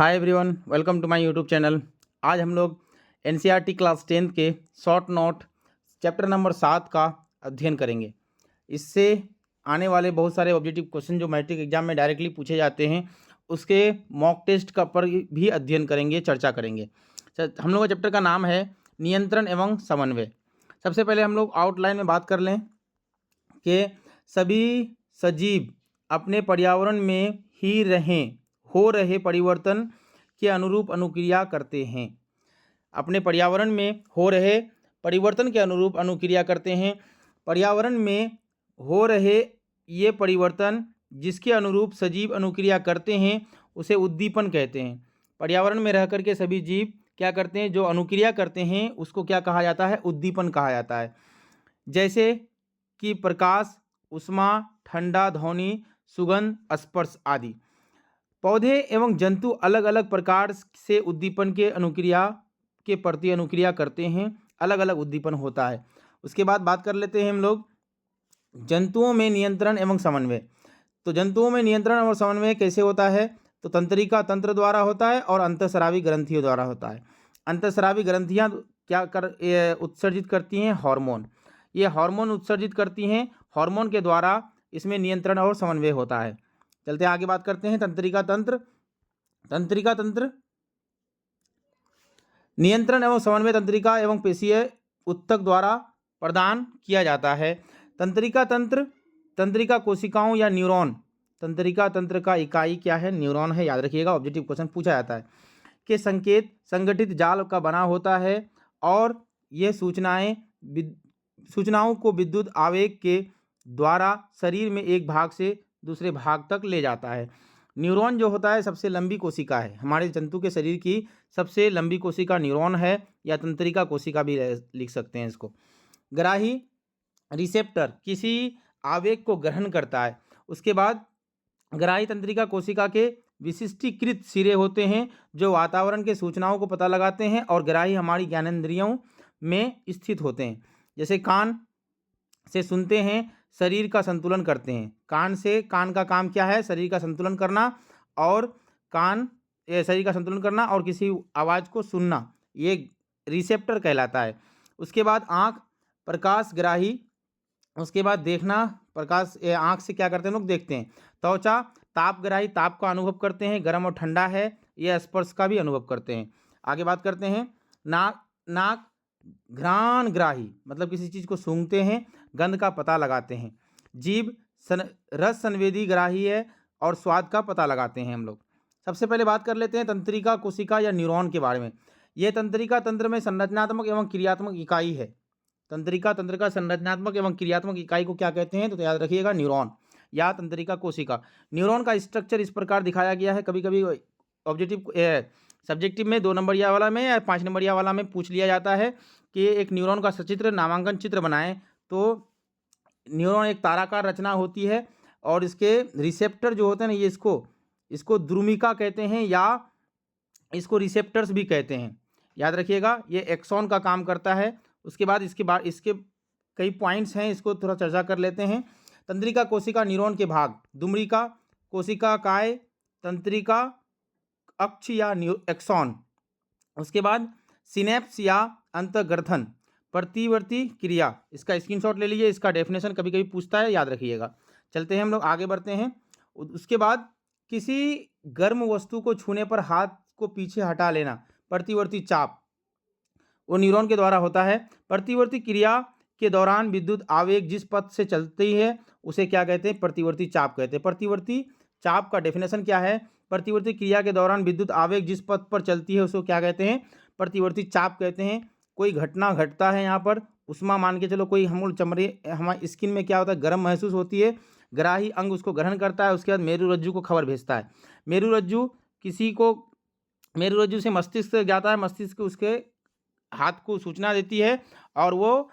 Hi everyone, welcome to my YouTube channel. आज हम लोग एनसीईआरटी क्लास 10 के शॉर्ट नोट चैप्टर नंबर 7 का अध्ययन करेंगे। इससे आने वाले बहुत सारे ऑब्जेक्टिव क्वेश्चन जो मैट्रिक एग्जाम में डायरेक्टली पूछे जाते हैं उसके मॉक टेस्ट का पर भी अध्ययन करेंगे, चर्चा करेंगे। हम लोग का चैप्टर का नाम है नियंत्रण एवं समन्वय। सबसे पहले हम लोग आउटलाइन में बात कर लें कि सभी सजीव अपने पर्यावरण में ही हो रहे परिवर्तन के अनुरूप अनुक्रिया करते हैं। अपने पर्यावरण में हो रहे परिवर्तन के अनुरूप अनुक्रिया करते हैं। पर्यावरण में हो रहे ये परिवर्तन जिसके अनुरूप सजीव अनुक्रिया करते हैं उसे उद्दीपन कहते हैं। पर्यावरण में रह करके सभी जीव क्या करते हैं, जो अनुक्रिया करते हैं उसको क्या कहा जाता है, उद्दीपन कहा जाता है। जैसे कि प्रकाश, ऊष्मा, ठंडा, ध्वनि, सुगंध, स्पर्श आदि। पौधे एवं जंतु अलग अलग प्रकार से उद्दीपन के अनुक्रिया के प्रति अनुक्रिया करते हैं, अलग अलग उद्दीपन होता है। उसके बाद बात कर लेते हैं हम लोग जंतुओं में नियंत्रण एवं समन्वय। तो जंतुओं में नियंत्रण और समन्वय कैसे होता है, तो तंत्रिका तंत्र द्वारा होता है और अंतःस्रावी ग्रंथियों द्वारा होता है। अंतःस्रावी ग्रंथियां उत्सर्जित करती हैं हार्मोन। ये हार्मोन उत्सर्जित करती हैं, हार्मोन के द्वारा इसमें नियंत्रण और समन्वय होता है। चलते हैं आगे बात करते हैं तंत्रिका तंत्र। तंत्रिका तंत्र नियंत्रण एवं समन्वय तंत्रिका एवं पेशीय उत्तक द्वारा प्रदान किया जाता है। तंत्रिका तंत्र तंत्रिका कोशिकाओं या न्यूरॉन। तंत्रिका तंत्र का इकाई क्या है, न्यूरॉन है, याद रखिएगा, ऑब्जेक्टिव क्वेश्चन पूछा जाता है। के संकेत संगठित जाल का बना होता है और ये सूचनाओं को विद्युत आवेग के द्वारा शरीर में एक भाग से दूसरे भाग तक ले जाता है। न्यूरॉन जो होता है सबसे लंबी कोशिका है, हमारे जंतु के शरीर की सबसे लंबी कोशिका न्यूरॉन है, या तंत्रिका कोशिका भी लिख सकते हैं इसको। ग्राही रिसेप्टर किसी आवेग को ग्रहण करता है। उसके बाद ग्राही तंत्रिका कोशिका के विशिष्टीकृत सिरे होते हैं जो वातावरण के सूचनाओं को पता लगाते हैं, और ग्राही हमारी ज्ञानेंद्रियों में स्थित होते हैं। जैसे कान से सुनते हैं, शरीर का संतुलन करते हैं। कान का काम क्या है, शरीर का संतुलन करना, और शरीर का संतुलन करना और किसी आवाज़ को सुनना, ये रिसेप्टर कहलाता है। उसके बाद आँख प्रकाशग्राही। उसके बाद देखना, प्रकाश आँख से क्या करते हैं लोग, देखते हैं। त्वचा तापग्राही, ताप का अनुभव करते हैं, गर्म और ठंडा है, ये स्पर्श का भी अनुभव करते हैं। आगे बात करते हैं नाक घ्राणग्राही, मतलब किसी चीज़ को सूंघते हैं, गंध का पता लगाते हैं। जीभ रस संवेदी ग्राही है और स्वाद का पता लगाते हैं हम लोग। सबसे पहले बात कर लेते हैं तंत्रिका कोशिका या न्यूरॉन के बारे में। यह तंत्रिका तंत्र में संरचनात्मक एवं क्रियात्मक इकाई है। तंत्रिका तंत्र का संरचनात्मक एवं क्रियात्मक इकाई को क्या कहते हैं, तो याद रखिएगा न्यूरॉन या तंत्रिका कोशिका। न्यूरॉन का स्ट्रक्चर इस प्रकार दिखाया गया है। कभी कभी ऑब्जेक्टिव सब्जेक्टिव में 2 नंबरिया वाला में या 5 नंबरिया वाला में पूछ लिया जाता है कि एक न्यूरॉन का सचित्र नामांकन चित्र बनाएं। तो न्यूरॉन एक ताराकार रचना होती है और इसके रिसेप्टर जो होते हैं ना, ये इसको द्रुमिका कहते हैं या इसको रिसेप्टर्स भी कहते हैं। याद रखिएगा, ये एक्सॉन का काम करता है। उसके बाद इसके कई पॉइंट्स हैं, इसको थोड़ा चर्चा कर लेते हैं। तंत्रिका कोशिका न्यूरॉन के भाग: दुम्रिका, कोशिका काय, तंत्रिका अक्ष या एक्सॉन। उसके बाद सिनेप्स या अंतर्ग्रथन, प्रतिवर्ती क्रिया, इसका स्क्रीनशॉट ले लीजिए, इसका डेफिनेशन कभी कभी पूछता है, याद रखिएगा। चलते हैं हम लोग आगे बढ़ते हैं। उसके बाद किसी गर्म वस्तु को छूने पर हाथ को पीछे हटा लेना, प्रतिवर्ती चाप, वो न्यूरॉन के द्वारा होता है। प्रतिवर्ती क्रिया के दौरान विद्युत आवेग जिस पथ से चलती है उसे क्या कहते हैं, प्रतिवर्ती चाप कहते हैं। प्रतिवर्ती चाप का डेफिनेशन क्या है, प्रतिवर्ती क्रिया के दौरान विद्युत आवेग जिस पथ पर चलती है उसको क्या कहते हैं, प्रतिवर्ती चाप कहते हैं। कोई घटना घटता है यहाँ पर, ऊष्मा मान के चलो, कोई हम चमड़े हमारी स्किन में क्या होता है, गर्म महसूस होती है, ग्राही अंग उसको ग्रहण करता है। उसके बाद मेरुरज्जु को खबर भेजता है। मेरुरज्जु से मस्तिष्क तक जाता है, मस्तिष्क उसके हाथ को सूचना देती है और वो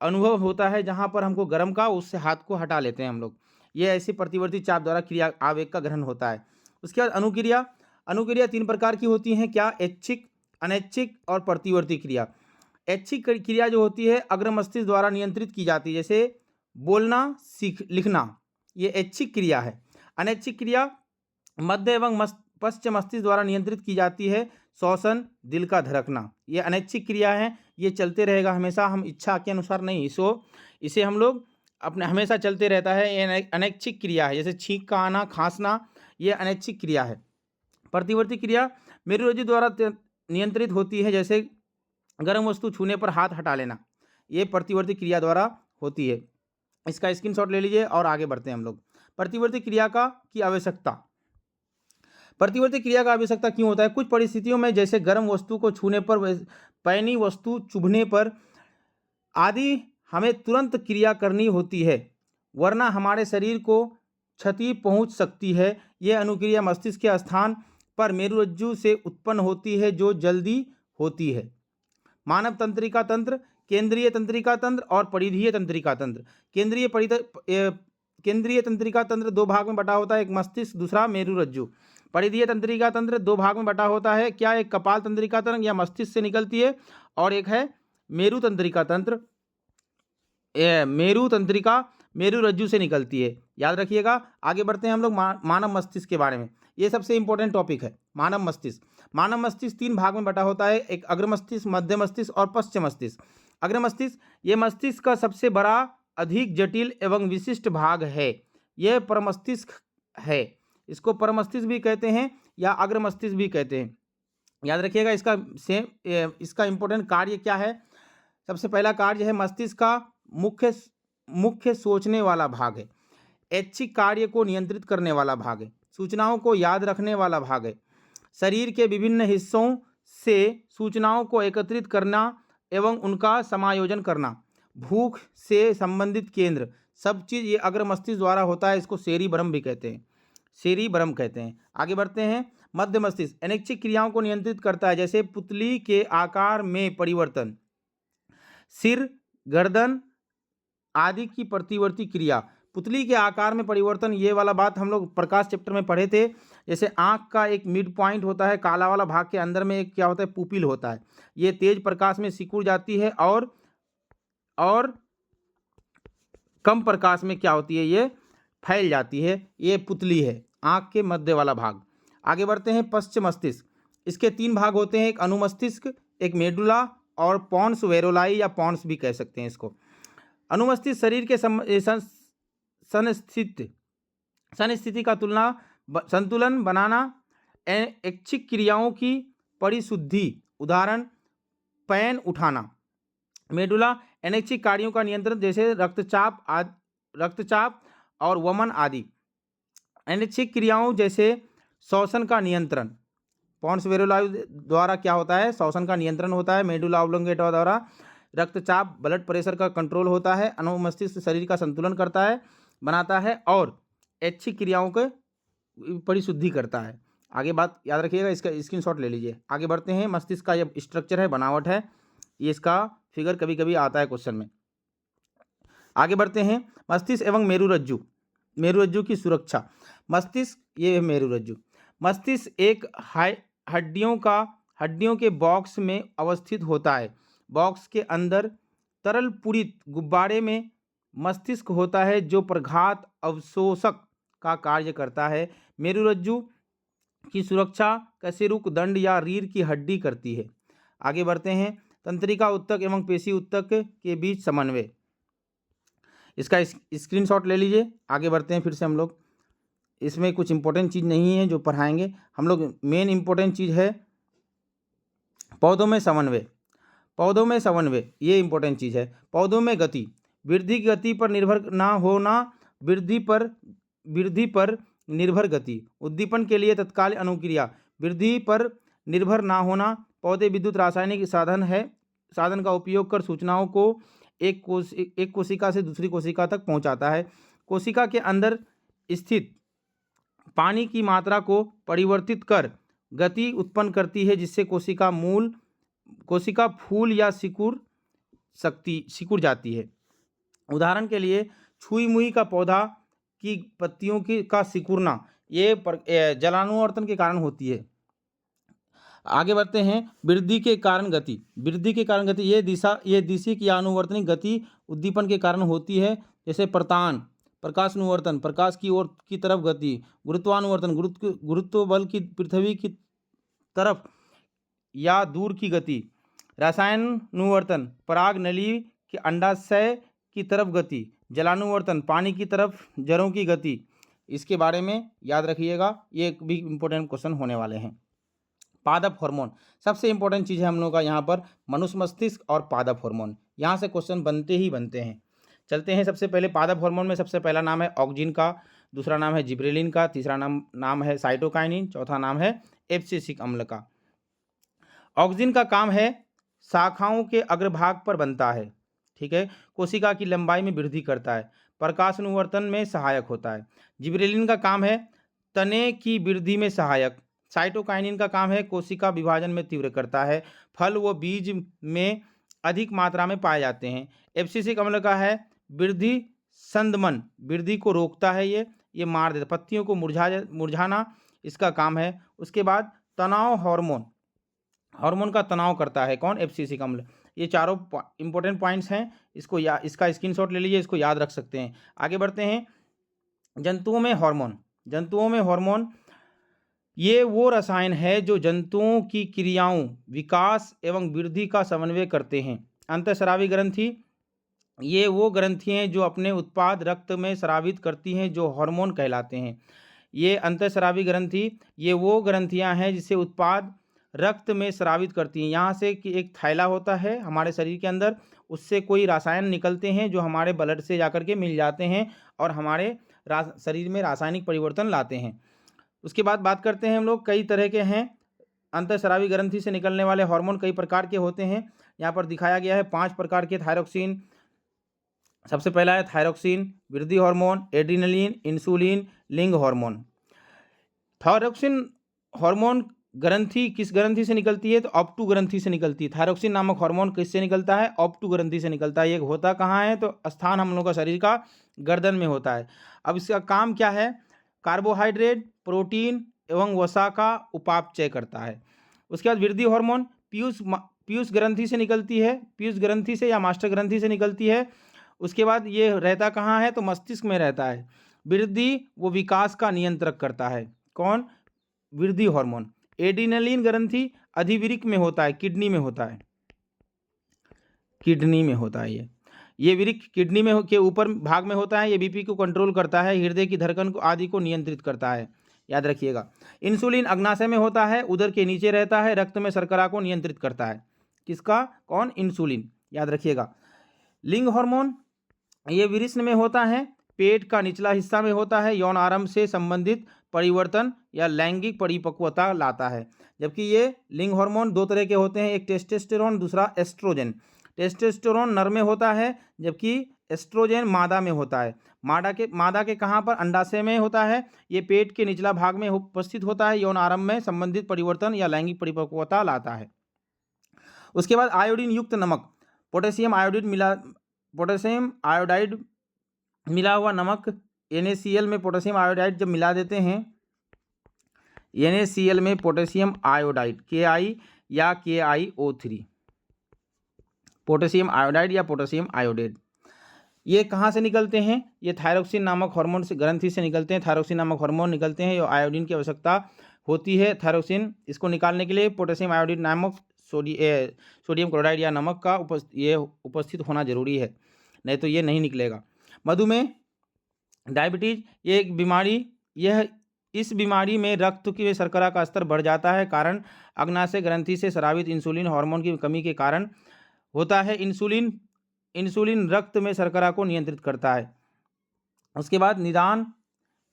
अनुभव होता है जहाँ पर हमको गर्म का, उससे हाथ को हटा लेते हैं हम लोग। ये ऐसी प्रतिवर्ती चाप द्वारा क्रिया आवेग का ग्रहण होता है। उसके बाद अनुक्रिया 3 प्रकार की होती हैं, क्या, ऐच्छिक, अनैच्छिक और प्रतिवर्ती क्रिया। ऐच्छिक क्रिया जो होती है अग्र मस्तिष्क द्वारा नियंत्रित की जाती है, जैसे लिखना, ये ऐच्छिक क्रिया है। अनैच्छिक क्रिया मध्य एवं पश्च मस्तिष्क द्वारा नियंत्रित की जाती है श्वसन, दिल का धड़कना। ये अनैच्छिक क्रिया है, ये चलते रहेगा हमेशा, हम इच्छा के अनुसार नहीं, इसे हम लोग अपने हमेशा चलते रहता है। ये अनैच्छिक क्रिया है, जैसे छींक का आना, खांसना, ये अनैच्छिक क्रिया है। प्रतिवर्ती क्रिया मेरुरज्जु द्वारा नियंत्रित होती है, जैसे गर्म वस्तु छूने पर हाथ हटा लेना, ये प्रतिवर्ती क्रिया द्वारा होती है। इसका स्क्रीनशॉट ले लीजिए और आगे बढ़ते हैं हम लोग। प्रतिवर्ती क्रिया की आवश्यकता। प्रतिवर्ती क्रिया का आवश्यकता क्यों होता है? कुछ परिस्थितियों में, जैसे गर्म वस्तु को छूने पर, पैनी वस्तु चुभने पर आदि, हमें तुरंत क्रिया करनी होती है, वरना हमारे शरीर को क्षति पहुंच सकती है। यह अनुक्रिया मस्तिष्क के स्थान पर मेरुरज्जु से उत्पन्न होती है, जो जल्दी होती है। मानव तंत्रिका तंत्र, केंद्रीय तंत्रिका तंत्र और परिधीय तंत्रिका तंत्र। केंद्रीय तंत्रिका तंत्र दो भाग में बटा होता है, एक मस्तिष्क, दूसरा मेरुरज्जु। परिधीय तंत्रिका तंत्र दो भाग में बटा होता है, क्या? एक कपाल तंत्रिका तंत्र या मस्तिष्क से निकलती है, और एक है मेरु तंत्रिका तंत्र, मेरु तंत्रिका मेरुरज्जु से निकलती है, याद रखिएगा। आगे बढ़ते हैं हम लोग मानव मस्तिष्क के बारे में। ये सबसे इंपॉर्टेंट टॉपिक है, मानव मस्तिष्क। मानव मस्तिष्क तीन भाग में बटा होता है, एक अग्र मस्तिष्क, मध्य मस्तिष्क और पश्च मस्तिष्क। अग्र मस्तिष्क, ये मस्तिष्क का सबसे बड़ा, अधिक जटिल एवं विशिष्ट भाग है। यह परमस्तिष्क है, इसको परमस्तिष्क भी कहते हैं या अग्र मस्तिष्क भी कहते हैं, याद रखिएगा। इसका इंपॉर्टेंट कार्य क्या है? सबसे पहला कार्य है, मस्तिष्क का मुख्य सोचने वाला भाग है, ऐच्छिक कार्य को नियंत्रित करने वाला भाग है, सूचनाओं को याद रखने वाला भाग है, शरीर के विभिन्न हिस्सों से सूचनाओं को एकत्रित करना एवं उनका समायोजन करना, भूख से संबंधित केंद्र, सब चीज़ ये अग्र मस्तिष्क द्वारा होता है। इसको सेरिब्रम भी कहते हैं, सेरिब्रम कहते हैं। आगे बढ़ते हैं। मध्य मस्तिष्क अनैच्छिक क्रियाओं को नियंत्रित करता है, जैसे पुतली के आकार में परिवर्तन, सिर, गर्दन आदि की प्रतिवर्ती क्रिया। पुतली के आकार में परिवर्तन, ये वाला बात हम लोग प्रकाश चैप्टर में पढ़े थे। जैसे आँख का एक मिड पॉइंट होता है, काला वाला भाग के अंदर में एक क्या होता है, पुपिल होता है, ये तेज प्रकाश में सिकुड़ जाती है, और कम प्रकाश में क्या होती है, ये फैल जाती है। ये पुतली है, आँख के मध्य वाला भाग। आगे बढ़ते हैं। पश्च मस्तिष्क, इसके तीन भाग होते हैं, एक अनुमस्तिष्क, एक मेडुला और पॉन्स वेरोलाई या पॉन्स भी कह सकते हैं इसको। अनुमस्तिष्क शरीर के संस्थिति का संतुलन बनाना, ऐच्छिक क्रियाओं की परिशुद्धि, उदाहरण पैन उठाना। मेडुला अनैच्छिक कार्यों का नियंत्रण, जैसे रक्तचाप और वमन आदि। अनैच्छिक क्रियाओं जैसे श्वसन का नियंत्रण, पॉन्स वेरोलाई द्वारा क्या होता है, श्वसन का नियंत्रण होता है। मेडुला ऑब्लोंगेटा द्वारा रक्तचाप, ब्लड प्रेशर का कंट्रोल होता है। अनुमस्तिष्क शरीर का संतुलन करता है, बनाता है, और ऐच्छिक क्रियाओं के परिशुद्धि करता है। आगे बात याद रखिएगा, इसका स्क्रीनशॉट ले लीजिए। आगे बढ़ते हैं। मस्तिष्क का ये स्ट्रक्चर है, बनावट है, ये इसका फिगर कभी कभी आता है क्वेश्चन में। आगे बढ़ते हैं। मस्तिष्क एवं मेरुरज्जु, मेरुरज्जु की सुरक्षा। मस्तिष्क, ये है मेरुरज्जु। मस्तिष्क एक हड्डियों के बॉक्स में अवस्थित होता है। बॉक्स के अंदर तरल पूरित गुब्बारे में मस्तिष्क होता है, जो प्रघात अवशोषक का कार्य करता है। मेरुरज्जु की सुरक्षा कशेरुक दंड या रीढ़ की हड्डी करती है। आगे बढ़ते हैं। तंत्रिका उत्तक एवं पेशी उत्तक के बीच समन्वय, इसका स्क्रीनशॉट ले लीजिए। आगे बढ़ते हैं। फिर से हम लोग, इसमें कुछ इंपॉर्टेंट चीज़ नहीं है जो पढ़ाएंगे हम लोग, मेन इंपॉर्टेंट चीज़ है पौधों में समन्वय। पौधों में समन्वय ये इंपॉर्टेंट चीज़ है। पौधों में गति, वृद्धि की गति पर निर्भर ना होना, वृद्धि पर निर्भर गति। उद्दीपन के लिए तत्काल अनुक्रिया, वृद्धि पर निर्भर ना होना। पौधे विद्युत रासायनिक साधन का उपयोग कर सूचनाओं को एक कोशिका से दूसरी कोशिका तक पहुंचाता है। कोशिका के अंदर स्थित पानी की मात्रा को परिवर्तित कर गति उत्पन्न करती है, जिससे कोशिका फूल या सिकुड़ जाती है। उदाहरण के लिए छुई मुई का पौधा की पत्तियों का सिकुड़ना, ये जलानुवर्तन के कारण होती है। आगे बढ़ते हैं। वृद्धि के कारण गति, ये दिशिक या अनुवर्तनिक गति उद्दीपन के कारण होती है, जैसे प्रतान प्रकाशानुवर्तन, प्रकाश की ओर की तरफ गति, गुरुत्वानुवर्तन, गुरुत्व बल की पृथ्वी की तरफ या दूर की गति, रसायनानुवर्तन, पराग नली के अंडाशय की तरफ गति, जलानुवर्तन, पानी की तरफ जड़ों की गति। इसके बारे में याद रखिएगा, ये एक भी इंपॉर्टेंट क्वेश्चन होने वाले हैं। पादप हार्मोन सबसे इंपॉर्टेंट चीज़ है हम लोग का यहाँ पर, मनुष्य मस्तिष्क और पादप हार्मोन, यहाँ से क्वेश्चन बनते ही बनते हैं। चलते हैं सबसे पहले पादप हार्मोन में सबसे पहला नाम है ऑक्जिन का, दूसरा नाम है जिब्रेलिन का, तीसरा नाम है साइटोकाइनिन, चौथा नाम है एब्सिसिक अम्ल का। ऑक्जिन का काम है शाखाओं के अग्रभाग पर बनता है, ठीक है, कोशिका की लंबाई में वृद्धि करता है, प्रकाशानुवर्तन में सहायक होता है। जिब्रेलिन का काम है तने की वृद्धि में सहायक। साइटोकाइनिन का काम है कोशिका विभाजन में तीव्र करता है, फल व बीज में अधिक मात्रा में पाए जाते हैं। एब्सिसिक अम्ल का है वृद्धि संदमन, वृद्धि को रोकता है, ये मार देता, पत्तियों को मुरझाना इसका काम है। उसके बाद तनाव हार्मोन का तनाव करता है कौन, एब्सिसिक अम्ल। ये चारों इंपॉर्टेंट पॉइंट्स हैं, इसका स्क्रीनशॉट ले लीजिए, इसको याद रख सकते हैं। आगे बढ़ते हैं। जंतुओं में हार्मोन ये वो रसायन है जो जंतुओं की क्रियाओं, विकास एवं वृद्धि का समन्वय करते हैं। अंतःस्रावी ग्रंथि ये वो ग्रंथि हैं जो अपने उत्पाद रक्त में स्रावित करती हैं, जो हार्मोन कहलाते हैं। ये अंतःस्रावी ग्रंथि ये वो ग्रंथियां हैं जिसे उत्पाद रक्त में स्रावित करती हैं। यहाँ से कि एक थैला होता है हमारे शरीर के अंदर, उससे कोई रसायन निकलते हैं जो हमारे ब्लड से जाकर के मिल जाते हैं और हमारे शरीर में रासायनिक परिवर्तन लाते हैं। उसके बाद बात करते हैं हम लोग, कई तरह के हैं अंतःस्रावी ग्रंथि से निकलने वाले हार्मोन, कई प्रकार के होते हैं। यहाँ पर दिखाया गया है 5 प्रकार के। थायरोक्सिन सबसे पहला है थायरोक्सिन, वृद्धि हार्मोन, एड्रिनलिन, इंसुलिन, लिंग हार्मोन। थायरोक्सिन हार्मोन ग्रंथि किस ग्रंथि से निकलती है, तो ऑप्टू ग्रंथि से निकलती है। थायरोक्सिन नामक हार्मोन किससे निकलता है, ऑप्टू ग्रंथि से निकलता है। ये होता कहाँ है, तो स्थान हम लोग का शरीर का गर्दन में होता है। अब इसका काम क्या है, कार्बोहाइड्रेट, प्रोटीन एवं वसा का उपापचय करता है। उसके बाद वृद्धि हार्मोन पीयूष ग्रंथि से निकलती है, पीयूष ग्रंथि से या मास्टर ग्रंथि से निकलती है। उसके बाद ये रहता कहाँ है, तो मस्तिष्क में रहता है। वृद्धि वो विकास का नियंत्रक करता है, कौन, वृद्धि हार्मोन। एड्रिनलिन ग्रंथि अधिवृक्क में होता है, किडनी में होता है, ये वृक्क किडनी में के ऊपर भाग में होता है। ये बीपी को कंट्रोल करता है, हृदय की धड़कन को आदि को नियंत्रित करता है, याद रखिएगा। इंसुलिन अग्नाशय में होता है, उदर के नीचे रहता है, रक्त में शर्करा को नियंत्रित करता है। किसका, कौन, इंसुलिन, याद रखिएगा। लिंग हार्मोन ये वृषण में होता है, पेट का निचला हिस्सा में होता है, यौन आरंभ से संबंधित परिवर्तन या लैंगिक परिपक्वता लाता है। जबकि ये लिंग हार्मोन 2 तरह के होते हैं, एक टेस्टोस्टेरोन, दूसरा एस्ट्रोजन। टेस्टोस्टेरोन नर में होता है, जबकि एस्ट्रोजन मादा में होता है। मादा के कहाँ पर, अंडाशय में होता है। ये पेट के निचला भाग में उपस्थित होता है, यौन आरंभ में संबंधित परिवर्तन या लैंगिक परिपक्वता लाता है। उसके बाद आयोडीन युक्त नमक, पोटेशियम आयोडाइड मिला हुआ नमक, NaCl में पोटेशियम आयोडाइड जब मिला देते हैं, NaCl में पोटेशियम आयोडाइड Ki या KiO3, पोटेशियम आयोडाइड या पोटेशियम आयोडेट, ये कहाँ से निकलते हैं, ये थायरोक्सिन नामक हार्मोन से ग्रंथि से निकलते हैं। थायरोक्सिन नामक हार्मोन निकलते हैं, ये आयोडीन की आवश्यकता होती है। थायरोक्सिन इसको निकालने के लिए पोटेशियम आयोडीन नामक सोडियम क्लोराइड या नमक का उपस्थित होना जरूरी है, नहीं तो ये नहीं निकलेगा। मधुमेह, डायबिटीज, ये एक बीमारी, इस बीमारी में रक्त की शर्करा का स्तर बढ़ जाता है, कारण अग्नाशय ग्रंथि से स्रावित इंसुलिन हार्मोन की कमी के कारण होता है। इंसुलिन रक्त में शर्करा को नियंत्रित करता है। उसके बाद निदान,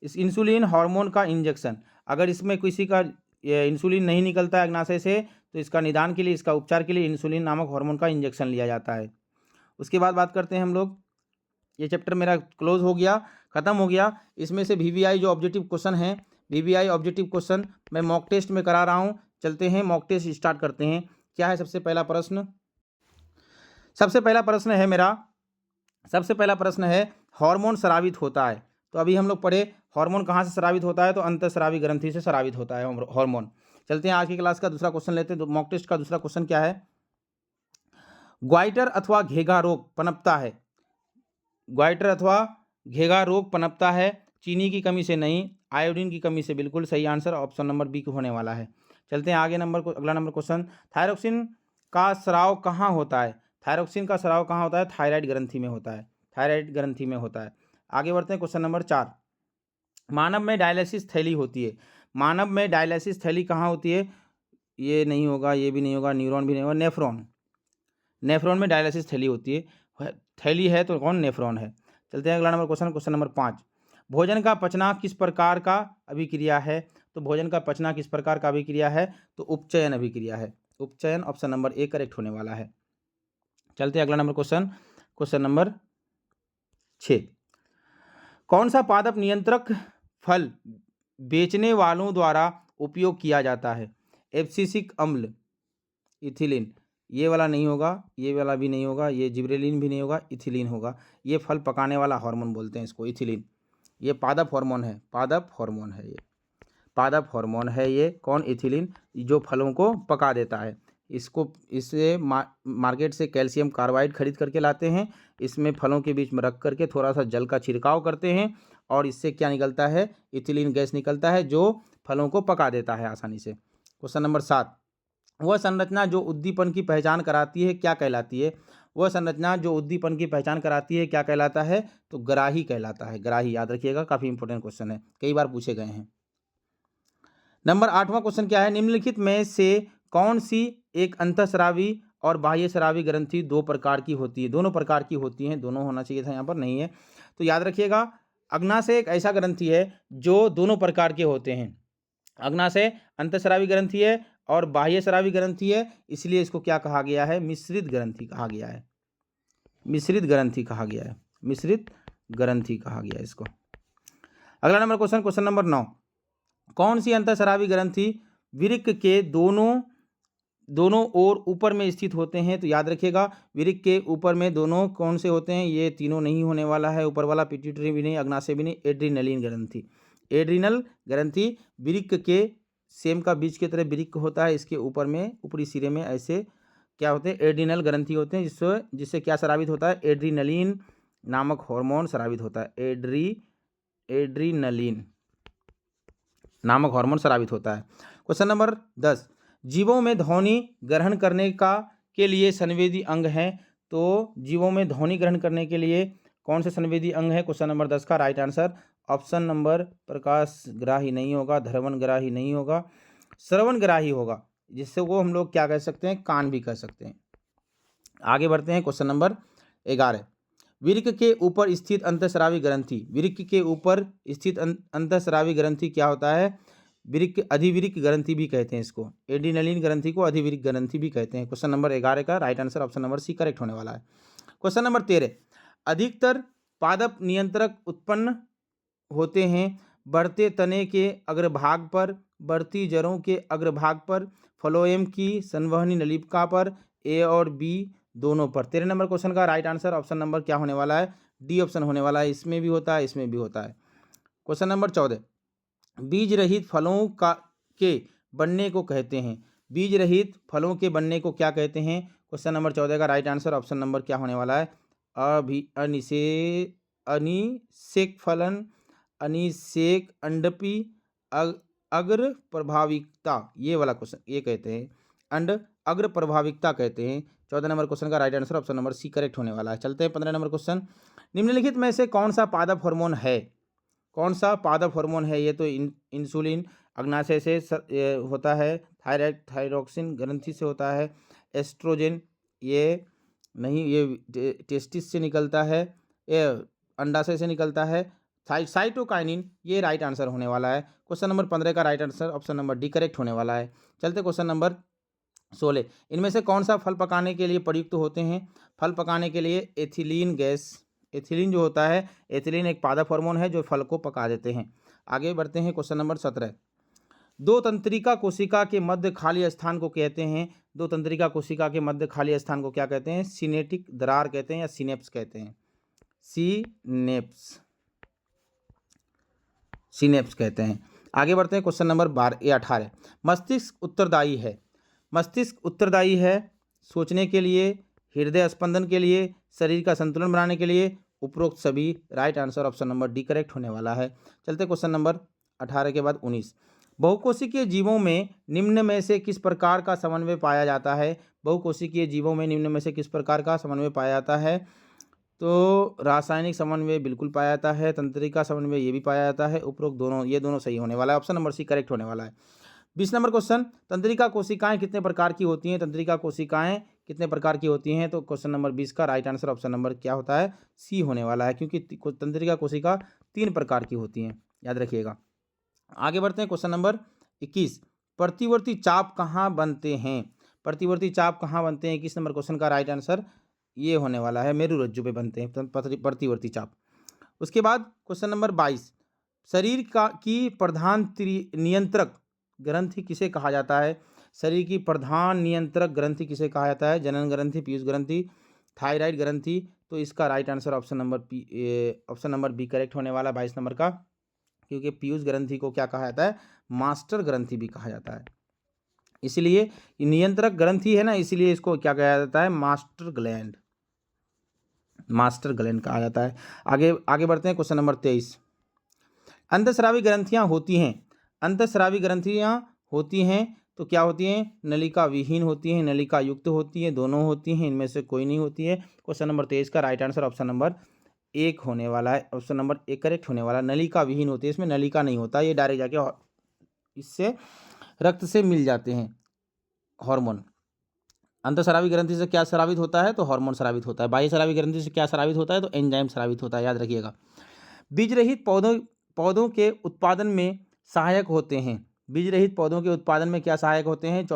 इस इंसुलिन हार्मोन का इंजेक्शन, अगर इसमें किसी का इंसुलिन नहीं निकलता है अग्नाशय से, तो इसका निदान के लिए, इसका उपचार के लिए इंसुलिन नामक हार्मोन का इंजेक्शन लिया जाता है। उसके बाद बात करते हैं हम लोग, ये चैप्टर मेरा क्लोज हो गया, ख़त्म हो गया। इसमें से VVI जो ऑब्जेक्टिव क्वेश्चन है, VVI ऑब्जेक्टिव क्वेश्चन मैं मॉक टेस्ट में करा रहा हूँ। चलते हैं मॉक टेस्ट स्टार्ट करते हैं। क्या है सबसे पहला प्रश्न, सबसे पहला प्रश्न है हार्मोन स्रावित होता है। तो अभी हम लोग पढ़े हार्मोन कहाँ से स्रावित होता है, तो अंतःस्रावी ग्रंथि से स्रावित होता है हार्मोन। चलते हैं आज की क्लास का दूसरा क्वेश्चन लेते हैं। मॉक टेस्ट का दूसरा क्वेश्चन क्या है, ग्वाइटर अथवा घेघा रोग पनपता है, ग्वाइटर अथवा घेगा रोग पनपता है चीनी की कमी से नहीं, आयोडीन की कमी से। बिल्कुल सही आंसर ऑप्शन नंबर बी होने वाला है। चलते हैं आगे अगला नंबर क्वेश्चन, थायरोक्सिन का स्राव कहाँ होता है? थायरोक्सिन का स्राव कहाँ होता है? थायराइड ग्रंथि में होता है, थायराइड ग्रंथि में होता है। आगे बढ़ते हैं क्वेश्चन नंबर 4, मानव में डायलिसिस थैली होती है। मानव में डायलिसिस थैली कहाँ होती है? ये नहीं होगा, ये भी नहीं होगा, न्यूरॉन भी नहीं होगा, नेफ्रॉन। नेफ्रॉन में डायलिसिस थैली होती है, थैली है तो कौन? नेफ्रॉन है। चलते हैं अगला नंबर क्वेश्चन नंबर 5, भोजन का पचना किस प्रकार का अभिक्रिया है? तो भोजन का पचना किस प्रकार का अभिक्रिया है? तो उपचयन अभिक्रिया है, उपचयन। ऑप्शन नंबर ए करेक्ट होने वाला है। चलते हैं अगला नंबर क्वेश्चन नंबर 6, कौन सा पादप नियंत्रक फल बेचने वालों द्वारा उपयोग किया जाता है? एब्सिसिक अम्ल, इथिलीन, ये वाला नहीं होगा, ये वाला भी नहीं होगा, ये जिब्रेलिन भी नहीं होगा, इथिलीन होगा। ये फल पकाने वाला हार्मोन बोलते हैं इसको, इथिलीन। ये पादप हार्मोन है, पादप हार्मोन है ये, पादप हार्मोन है ये। कौन? इथिलीन, जो फलों को पका देता है। इससे मार्केट से कैल्शियम कार्बाइड खरीद करके लाते हैं, इसमें फलों के बीच में रख करके थोड़ा सा जल का छिड़काव करते हैं और इससे क्या निकलता है? इथिलीन गैस निकलता है जो फलों को पका देता है आसानी से। क्वेश्चन नंबर 7, वह संरचना जो उद्दीपन की पहचान कराती है क्या कहलाती है? वह संरचना जो उद्दीपन की पहचान कराती है क्या कहलाता है? तो ग्राही कहलाता है, ग्राही। याद रखिएगा, काफ़ी इंपॉर्टेंट क्वेश्चन है, कई बार पूछे गए हैं। नंबर 8वां क्वेश्चन क्या है? निम्नलिखित में से कौन सी एक अंतःस्रावी और बाह्य स्रावी ग्रंथि दो प्रकार की होती है? दोनों प्रकार की होती हैं, दोनों होना चाहिए था, यहाँ पर नहीं है। तो याद रखिएगा, अग्नाशय एक ऐसा ग्रंथि है जो दोनों प्रकार के होते हैं। अग्नाशय अंतःस्रावी ग्रंथि है और बाह्य स्रावी ग्रंथि है, इसलिए इसको क्या कहा गया है? मिश्रित ग्रंथि कहा गया है, मिश्रित ग्रंथि कहा गया है, मिश्रित ग्रंथि कहा गया है इसको। अगला नंबर क्वेश्चन नंबर 9, कौन सी अंतःस्रावी ग्रंथि वृक्क के दोनों ओर ऊपर में स्थित होते हैं? तो याद रखिएगा, वृक्क के ऊपर में दोनों कौन से होते हैं? ये तीनों नहीं होने वाला है, ऊपर वाला पिट्यूटरी भी नहीं, अग्नाशय भी नहीं, एड्रीनलिन ग्रंथि। एड्रीनल ग्रंथि वृक्क के सेम का बीज की तरह वृक्क होता है, इसके ऊपर में ऊपरी सिरे में ऐसे क्या होते हैं? एड्रीनल ग्रंथि होते हैं, जिससे क्या स्रावित होता है? एड्रीनलिन नामक हार्मोन स्रावित होता है, एड्रीनलिन नामक हार्मोन स्रावित होता है। क्वेश्चन नंबर 10, जीवों में ध्वनि ग्रहण करने के लिए संवेदी अंग हैं। तो जीवों में ध्वनि ग्रहण करने के लिए कौन से संवेदी अंग है? क्वेश्चन नंबर 10 का राइट आंसर ऑप्शन नंबर प्रकाश ग्राही नहीं होगा, धर्मन ग्राही नहीं होगा, श्रवण ग्राही होगा, जिससे वो हम लोग क्या कह सकते हैं? कान भी कह सकते हैं। आगे बढ़ते हैं क्वेश्चन नंबर 11, वृक्क के ऊपर स्थित अंतःस्रावी ग्रंथि, वृक्क के ऊपर स्थित अंतःस्रावी ग्रंथि क्या होता है? वृक्क, अधिवृक्क ग्रंथि भी कहते हैं इसको, एड्रीनलिन ग्रंथि को अधिवृक्क ग्रंथि भी कहते हैं। क्वेश्चन नंबर 11 का right answer option number C correct होने वाला है। क्वेश्चन नंबर 13, अधिकतर पादप नियंत्रक उत्पन्न होते हैं बढ़ते तने के अग्रभाग पर, बढ़ती जड़ों के अग्रभाग पर, फ्लोएम की संवहनी नलिका पर, ए और बी दोनों पर। 13 नंबर क्वेश्चन का राइट आंसर ऑप्शन नंबर क्या होने वाला है? डी ऑप्शन होने वाला है, इसमें भी होता है, इसमें भी होता है। क्वेश्चन नंबर 14, बीज रहित फलों के बनने को कहते हैं, बीज रहित फलों के बनने को क्या कहते हैं? क्वेश्चन नंबर 14 का राइट आंसर ऑप्शन नंबर क्या होने वाला है? अनिषेक फलन, अनिषेक अंडपी, अग्र प्रभाविकता, ये वाला क्वेश्चन ये कहते हैं, अंड अग्र प्रभाविकता कहते हैं। 14 नंबर क्वेश्चन का right answer option number C correct होने वाला है। चलते हैं 15 नंबर क्वेश्चन, निम्नलिखित में से कौन सा पादप हार्मोन है? कौन सा पादप हार्मोन है? ये तो इंसुलिन अग्नाशय से होता है, थायरॉक्सिन ग्रंथि से होता है, एस्ट्रोजन ये नहीं, ये टेस्टिस से निकलता है, ये अंडाशय से निकलता है, साइटोकाइनिन ये राइट आंसर होने वाला है। क्वेश्चन नंबर 15 का right answer option number D correct होने वाला है। चलते क्वेश्चन नंबर 16, इनमें से कौन सा फल पकाने के लिए प्रयुक्त होते हैं? फल पकाने के लिए एथिलीन गैस, एथिलीन जो होता है, एथिलीन एक पादप हार्मोन है जो फल को पका देते हैं। आगे बढ़ते हैं क्वेश्चन नंबर 17, दो तंत्रिका कोशिका के मध्य खाली स्थान को कहते हैं, दो तंत्रिका कोशिका के मध्य खाली स्थान को क्या कहते हैं? सिनेटिक दरार कहते हैं या सिनेप्स कहते हैं, सिनेप्स कहते हैं। आगे बढ़ते हैं क्वेश्चन नंबर 18, मस्तिष्क उत्तरदायी है, मस्तिष्क उत्तरदायी है सोचने के लिए, हृदय स्पंदन के लिए, शरीर का संतुलन बनाने के लिए, उपरोक्त सभी right answer option number D correct होने वाला है। चलते क्वेश्चन नंबर 18 के बाद 19। बहुकोशिकीय जीवों में निम्न में से किस प्रकार का समन्वय पाया जाता है? बहुकोशिकीय जीवों में निम्न में से किस प्रकार का समन्वय पाया जाता है? तो रासायनिक समन्वय बिल्कुल पाया जाता है, तंत्रिका समन्वय ये भी पाया जाता है, उपरोक्त दोनों, ये दोनों सही होने वाला है, ऑप्शन नंबर सी करेक्ट होने वाला है। 20 नंबर क्वेश्चन, तंत्रिका कोशिकाएं कितने प्रकार की होती हैं? तंत्रिका कोशिकाएं कितने प्रकार की होती हैं? तो क्वेश्चन नंबर 20 का राइट आंसर ऑप्शन नंबर क्या होता है? सी होने वाला है, क्योंकि तंत्रिका कोशिका 3 प्रकार की होती हैं, याद रखिएगा। आगे बढ़ते हैं क्वेश्चन नंबर 21। प्रतिवर्ती चाप कहाँ बनते हैं? प्रतिवर्ती चाप कहाँ बनते हैं? 21 नंबर क्वेश्चन का राइट आंसर ये होने वाला है, मेरुरज्जु पे बनते हैं प्रतिवर्ती चाप। उसके बाद क्वेश्चन नंबर 22। शरीर की प्रधान नियंत्रक ग्रंथि किसे कहा जाता है? शरीर की प्रधान नियंत्रक ग्रंथि किसे कहा जाता है? जनन ग्रंथि, पीयूष ग्रंथि, थायराइड ग्रंथि। तो इसका right answer option number B correct होने वाला 22 नंबर का, क्योंकि पीयूष ग्रंथि को क्या कहा जाता है? मास्टर ग्रंथि भी कहा जाता है। इसलिए नियंत्रक ग्रंथि है ना, इसीलिए इसको क्या कहा जाता है? मास्टर ग्लैंड कहा जाता है। आगे बढ़ते हैं क्वेश्चन नंबर 23। अंतःस्रावी ग्रंथियां होती हैं, अंतःस्रावी ग्रंथियां होती हैं तो क्या होती हैं? नलिका विहीन होती हैं, नलिका युक्त होती हैं, दोनों होती हैं, इनमें से कोई नहीं होती है। क्वेश्चन नंबर 23 का राइट आंसर ऑप्शन नंबर 1 होने वाला है, ऑप्शन नंबर 1 करेक्ट होने वाला। नलिका विहीन होती है, इसमें नलिका नहीं होता, ये डायरेक्ट जाके इससे रक्त से मिल जाते हैं हार्मोन। अंतःस्रावी ग्रंथि से क्या स्रावित होता है? तो हार्मोन स्रावित होता है। बाह्य स्रावी ग्रंथि से क्या स्रावित होता है? तो एंजाइम स्रावित होता है, याद रखिएगा। बीज रहित पौधों के उत्पादन में सहायक होते हैं। बीज रहित पौधों के उत्पादन में क्या सहायक होते हैं?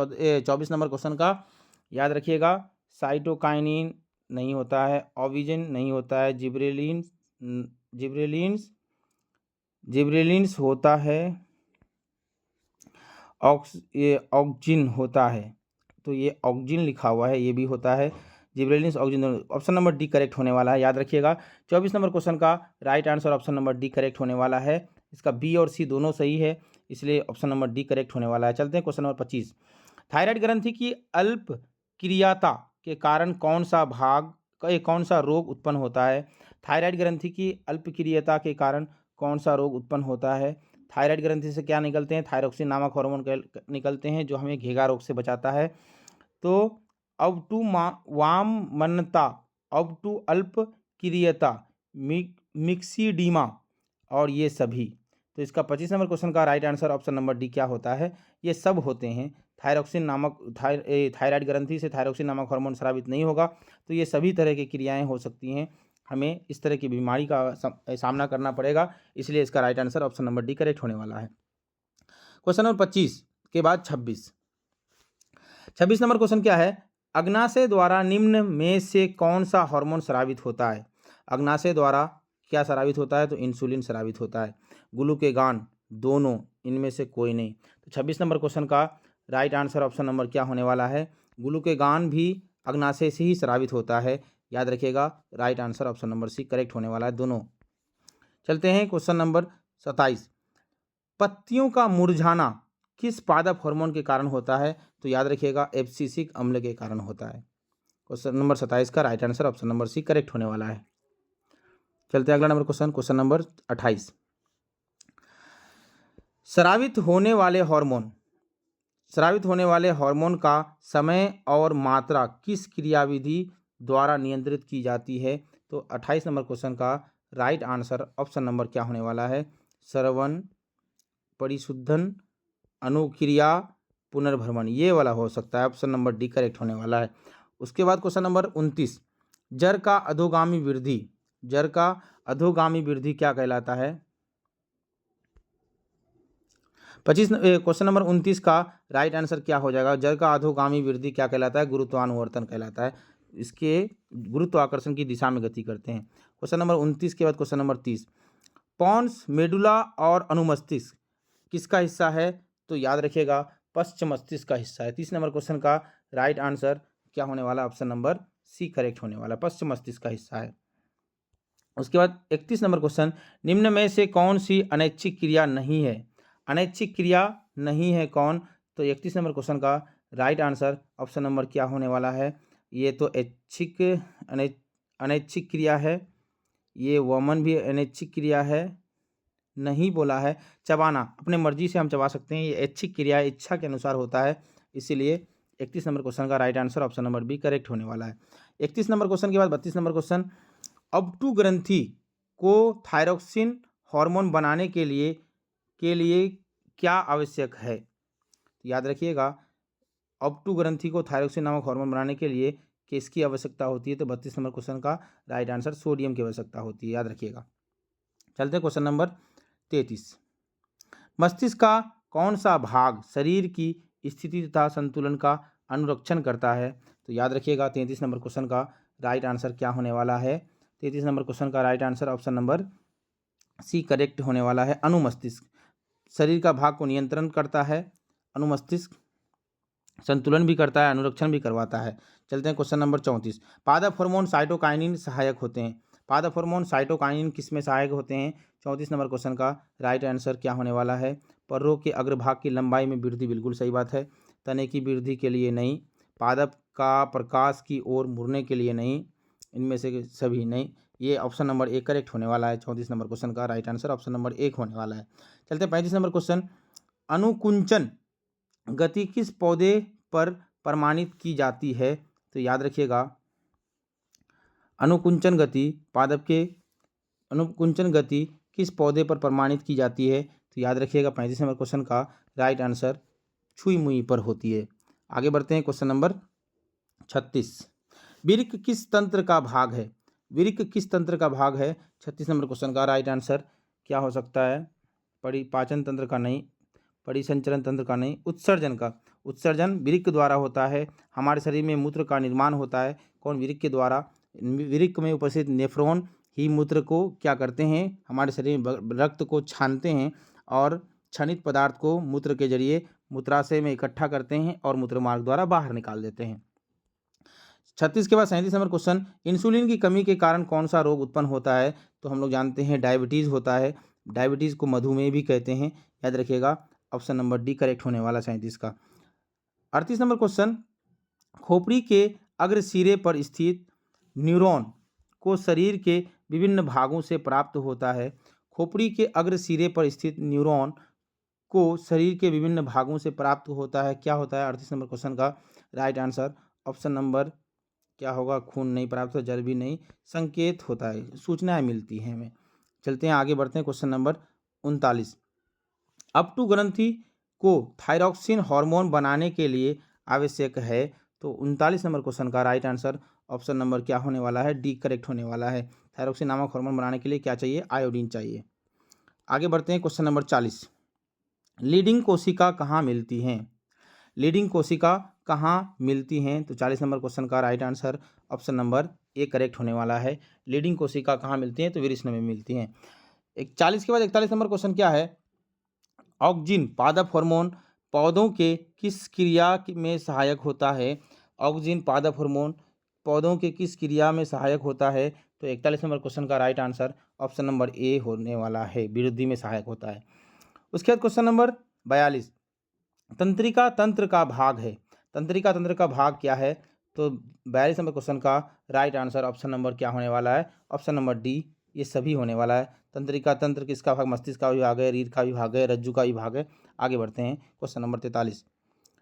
24 नंबर क्वेश्चन का याद रखिएगा। साइटोकाइनिन नहीं होता है, ऑक्सीजन नहीं होता है, जिब्रेलिन्स होता है, ऑक्जिन होता है, तो ये ऑक्जिन लिखा हुआ है, ये भी होता है, gibberellins auxin. Option number D correct होने वाला है, याद रखिएगा। 24 नंबर क्वेश्चन का right answer option number D correct होने वाला है। इसका बी और सी दोनों सही है, इसलिए ऑप्शन नंबर डी करेक्ट होने वाला है। चलते हैं क्वेश्चन नंबर 25। थायराइड ग्रंथि की अल्प क्रियाता के कारण कौन सा रोग उत्पन्न होता है? थायराइड ग्रंथि की अल्प क्रियाता के कारण कौन सा रोग उत्पन्न होता है? थायराइड ग्रंथि से क्या निकलते हैं? थायरोक्सिन नामक हार्मोन निकलते हैं, जो हमें घेगा रोग से बचाता है। तो वामनता, अल्प क्रियता, मिक्सीडीमा और ये सभी। तो इसका 25 नंबर क्वेश्चन का right answer option number D क्या होता है? ये सब होते हैं। थायराइड ग्रंथि से थायरोक्सिन नामक हार्मोन स्रावित नहीं होगा, तो ये सभी तरह की क्रियाएं हो सकती हैं, हमें इस तरह की बीमारी का सामना करना पड़ेगा, इसलिए इसका right answer option number D correct होने वाला है। क्वेश्चन नंबर 25 के बाद 26 नंबर क्वेश्चन क्या है? अग्नाशय द्वारा निम्न में से कौन सा हार्मोन स्रावित होता है? अग्नाशय द्वारा क्या स्रावित होता है? तो इंसुलिन स्रावित होता है, ग्लूकेगान, दोनों, इनमें से कोई नहीं। तो 26 नंबर क्वेश्चन का राइट आंसर ऑप्शन नंबर क्या होने वाला है? ग्लूकेगान भी अग्नाशय से ही स्रावित होता है, याद रखिएगा। Right answer option number C correct होने वाला है, दोनों। चलते हैं क्वेश्चन नंबर 27। पत्तियों का मुरझाना किस पादप हार्मोन के कारण होता है? तो याद रखिएगा, एब्सिसिक अम्ल के कारण होता है। क्वेश्चन नंबर 27 का right answer option number C correct होने वाला है। चलते हैं अगला नंबर क्वेश्चन नंबर 28। स्रावित होने वाले हार्मोन का समय और मात्रा किस क्रियाविधि द्वारा नियंत्रित की जाती है? तो 28 नंबर क्वेश्चन का राइट आंसर ऑप्शन नंबर क्या होने वाला है? स्रवण, परिशुद्धन, अनुक्रिया, पुनर्भ्रमण, ये वाला हो सकता है, ऑप्शन नंबर डी करेक्ट होने वाला है। उसके बाद क्वेश्चन नंबर 29। जर का अधोगामी वृद्धि क्या कहलाता है? क्वेश्चन नंबर 29 का राइट आंसर क्या हो जाएगा? जर का अधोगामी वृद्धि क्या कहलाता है? गुरुत्वानुवर्तन कहलाता है। इसके गुरुत्वाकर्षण की दिशा में गति करते हैं। क्वेश्चन नंबर 29 के बाद क्वेश्चन नंबर 30। पॉन्स, मेडुला और अनुमस्तिष्क किसका हिस्सा है? तो याद रखिएगा, पश्च मस्तिष्क का हिस्सा है। 30 नंबर क्वेश्चन का राइट आंसर क्या होने वाला? ऑप्शन नंबर सी करेक्ट होने वाला, पश्च मस्तिष्क का हिस्सा है। उसके बाद 31 नंबर क्वेश्चन, निम्न में से कौन सी अनैच्छिक क्रिया नहीं है? अनैच्छिक क्रिया नहीं है कौन? तो 31 नंबर क्वेश्चन का राइट आंसर ऑप्शन नंबर क्या होने वाला है? ये तो अनैच्छिक क्रिया है, ये वमन भी अनैच्छिक क्रिया है, नहीं बोला है। चबाना अपने मर्जी से हम चबा सकते हैं, ये ऐच्छिक क्रिया इच्छा के अनुसार होता है, इसीलिए 31 नंबर क्वेश्चन का right answer option number B correct होने वाला है। 31 नंबर क्वेश्चन के बाद 32 नंबर क्वेश्चन, ऑब्टू ग्रंथि को थायरॉक्सिन हार्मोन बनाने के लिए क्या आवश्यक है? याद रखिएगा, ऑब्टू ग्रंथि को थायरॉक्सिन नामक हार्मोन बनाने के लिए किसकी आवश्यकता होती है? तो 32 नंबर क्वेश्चन का राइट आंसर सोडियम की आवश्यकता होती है, याद रखिएगा। चलते क्वेश्चन नंबर 33, मस्तिष्क का कौन सा भाग शरीर की स्थिति तथा संतुलन का अनुरक्षण करता है? तो याद रखिएगा 33 नंबर क्वेश्चन का राइट आंसर क्या होने वाला है? 33 नंबर क्वेश्चन का right answer option number C correct होने वाला है। अनुमस्तिष्क शरीर का भाग को नियंत्रण करता है, अनुमस्तिष्क संतुलन भी करता है, अनुरक्षण भी करवाता है। चलते हैं क्वेश्चन नंबर 34, पादप हार्मोन साइटोकाइनिन सहायक होते हैं। पादप हार्मोन साइटोकाइनिन किस में सहायक होते हैं? 34 नंबर क्वेश्चन का राइट आंसर क्या होने वाला है? पर्रों के अग्रभाग की लंबाई में वृद्धि, बिल्कुल सही बात है। तने की वृद्धि के लिए नहीं, पादप का प्रकाश की ओर मुड़ने के लिए नहीं, इनमें से सभी नहीं, ये ऑप्शन नंबर एक करेक्ट होने वाला है। 34 नंबर क्वेश्चन का राइट आंसर ऑप्शन नंबर एक होने वाला है। चलते हैं 35 नंबर क्वेश्चन, अनुकुंचन गति किस पौधे पर प्रमाणित की जाती है? तो याद रखिएगा, अनुकुंचन गति पादप के अनुकुंचन गति किस पौधे पर प्रमाणित की जाती है? तो याद रखिएगा 35 नंबर क्वेश्चन का राइट आंसर छुई मुई पर होती है। आगे बढ़ते हैं क्वेश्चन नंबर 36, वृक्क किस तंत्र का भाग है? वृक्क किस तंत्र का भाग है? 36 नंबर क्वेश्चन का राइट आंसर क्या हो सकता है? पाचन तंत्र का नहीं, परिसंचरण तंत्र का नहीं, उत्सर्जन का। उत्सर्जन वृक्क द्वारा होता है। हमारे शरीर में मूत्र का निर्माण होता है कौन? वृक्क के द्वारा। वृक्क में उपस्थित नेफ्रॉन ही मूत्र को क्या करते हैं? हमारे शरीर में रक्त को छानते हैं और क्षनित पदार्थ को मूत्र के जरिए मूत्राशय में इकट्ठा करते हैं और मूत्र मार्ग द्वारा बाहर निकाल देते हैं। 36 के बाद 37 नंबर क्वेश्चन, इंसुलिन की कमी के कारण कौन सा रोग उत्पन्न होता है? तो हम लोग जानते हैं डायबिटीज़ होता है। डायबिटीज़ को मधुमेह भी कहते हैं, याद रखिएगा ऑप्शन नंबर डी करेक्ट होने वाला 37 का। 38 नंबर क्वेश्चन, खोपड़ी के अग्र सिरे पर स्थित न्यूरॉन को शरीर के विभिन्न भागों से प्राप्त होता है। खोपड़ी के अग्र सिरे पर स्थित न्यूरॉन को शरीर के विभिन्न भागों से प्राप्त होता है, क्या होता है? 38 नंबर क्वेश्चन का राइट आंसर ऑप्शन नंबर क्या होगा? खून नहीं प्राप्त होता, जल भी नहीं, संकेत होता है, सूचनाएं मिलती हैं हमें। चलते हैं आगे बढ़ते हैं क्वेश्चन नंबर 39, ऑब्टू ग्रंथि को थायरॉक्सिन हार्मोन बनाने के लिए आवश्यक है। तो 39 नंबर क्वेश्चन का राइट आंसर ऑप्शन नंबर क्या होने वाला है? डी करेक्ट होने वाला है। थायरॉक्सिन नामक हार्मोन बनाने के लिए क्या चाहिए? आयोडीन चाहिए। आगे बढ़ते हैं क्वेश्चन नंबर 40, लीडिंग कोशिका कहाँ मिलती हैं? लीडिंग कोशिका कहाँ मिलती हैं? तो 40 नंबर क्वेश्चन का right answer option number A correct होने वाला है। लीडिंग कोशिका कहाँ मिलती हैं? तो विरिष्ण में मिलती हैं। 40 के बाद 41 नंबर क्वेश्चन क्या है? ऑक्जिन पादप हार्मोन पौधों के किस क्रिया में सहायक होता है? ऑक्जिन पादप हार्मोन पौधों के किस क्रिया में सहायक होता है? तो 41 नंबर क्वेश्चन का right answer option number A होने वाला है, वृद्धि में सहायक होता है। उसके बाद क्वेश्चन नंबर 42, तंत्रिका तंत्र का भाग है। तंत्रिका तंत्र का भाग क्या है? तो 42 नंबर क्वेश्चन का राइट आंसर ऑप्शन नंबर क्या होने वाला है? ऑप्शन नंबर डी, ये सभी होने वाला है। तंत्रिका तंत्र किसका भाग? मस्तिष्क का विभाग है, रीढ़ का विभाग है, रज्जु का विभाग है। आगे बढ़ते हैं क्वेश्चन नंबर 43,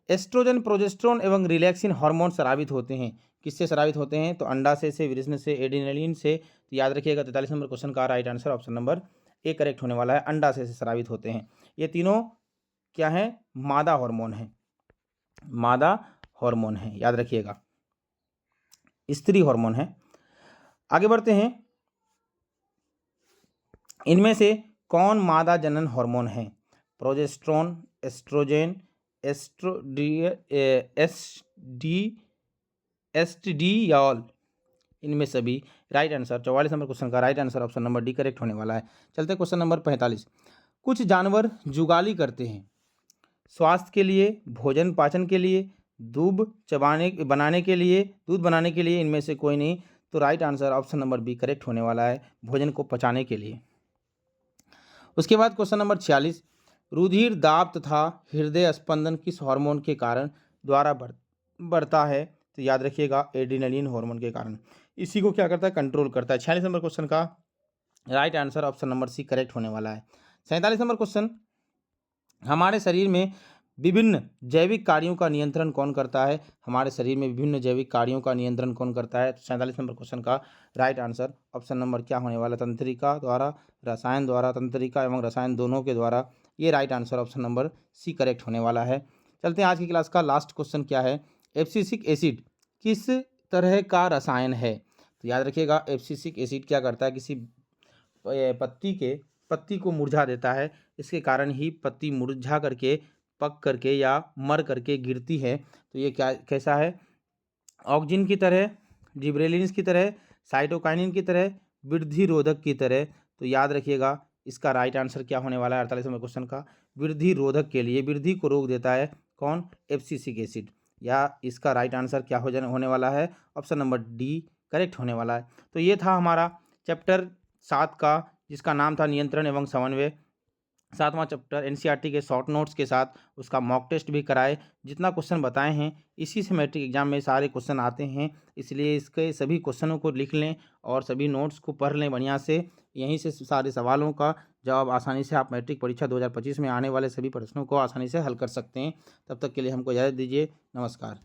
एस्ट्रोजन प्रोजेस्टेरोन एवं रिलैक्सिन हार्मोन स्रावित होते हैं, किससे स्रावित होते हैं? तो अंडाशय से, विरिष्ण से, एड्रेनलिन से। तो याद रखिएगा 43 नंबर क्वेश्चन का right answer option number A correct होने वाला है, अंडाशय से स्रावित होते हैं। ये तीनों क्या है? मादा हार्मोन है, मादा हार्मोन है, याद रखिएगा, स्त्री हार्मोन है। आगे बढ़ते हैं, इनमें से कौन मादा जनन हार्मोन है? प्रोजेस्टेरोन, एस्ट्रोजन, एस्ट्रेडियोल, इनमें सभी। राइट आंसर 44 नंबर क्वेश्चन का right answer option number D correct होने वाला है। चलते हैं क्वेश्चन नंबर 45, कुछ जानवर जुगाली करते हैं स्वास्थ्य के लिए, भोजन पाचन के लिए, दूध बनाने के लिए, इनमें से कोई नहीं। तो right answer option number B correct होने वाला है, भोजन को पचाने के लिए। उसके बाद क्वेश्चन नंबर 46, रुधिर दाब तथा हृदय स्पंदन किस हार्मोन के कारण द्वारा बढ़ता है? तो याद रखिएगा एड्रेनलिन हार्मोन के कारण। इसी को क्या करता है? कंट्रोल करता है। 46 नंबर क्वेश्चन का right answer option number C correct होने वाला है। 47 नंबर क्वेश्चन, हमारे शरीर में विभिन्न जैविक कार्यों का नियंत्रण कौन करता है? हमारे शरीर में विभिन्न जैविक कार्यों का नियंत्रण कौन करता है? 47 नंबर क्वेश्चन का राइट आंसर ऑप्शन नंबर क्या होने वाला? तंत्रिका द्वारा, रसायन द्वारा, तंत्रिका एवं रसायन दोनों के द्वारा। ये right answer option number C correct होने वाला है। चलते हैं आज की क्लास का लास्ट क्वेश्चन क्या है? एब्सिसिक एसिड किस तरह का रसायन है? तो याद रखिएगा, एब्सिसिक एसिड क्या करता है? किसी पत्ती को मुरझा देता है। इसके कारण ही पत्ती मुरझा करके, पक करके या मर करके गिरती है। तो ये क्या कैसा है? ऑक्जिन की तरह, जिब्रेलिन्स की तरह, साइटोकाइनिन की तरह, वृद्धि रोधक की तरह। तो याद रखिएगा, इसका राइट आंसर क्या होने वाला है 48 नंबर क्वेश्चन का? वृद्धि रोधक के लिए, वृद्धि को रोक देता है कौन? Abscisic acid. या इसका राइट आंसर क्या होने वाला है? ऑप्शन नंबर डी करेक्ट होने वाला है। तो ये था हमारा चैप्टर 7 का, जिसका नाम था नियंत्रण एवं समन्वय। 7वां चैप्टर एनसीईआरटी के शॉर्ट नोट्स के साथ उसका मॉक टेस्ट भी कराए। जितना क्वेश्चन बताए हैं इसी से मैट्रिक एग्जाम में सारे क्वेश्चन आते हैं, इसलिए इसके सभी क्वेश्चनों को लिख लें और सभी नोट्स को पढ़ लें बढ़िया से। यहीं से सारे सवालों का जवाब आसानी से आप मैट्रिक परीक्षा 2025 में आने वाले सभी प्रश्नों को आसानी से हल कर सकते हैं। तब तक के लिए हमको इजाज़त दीजिए। नमस्कार।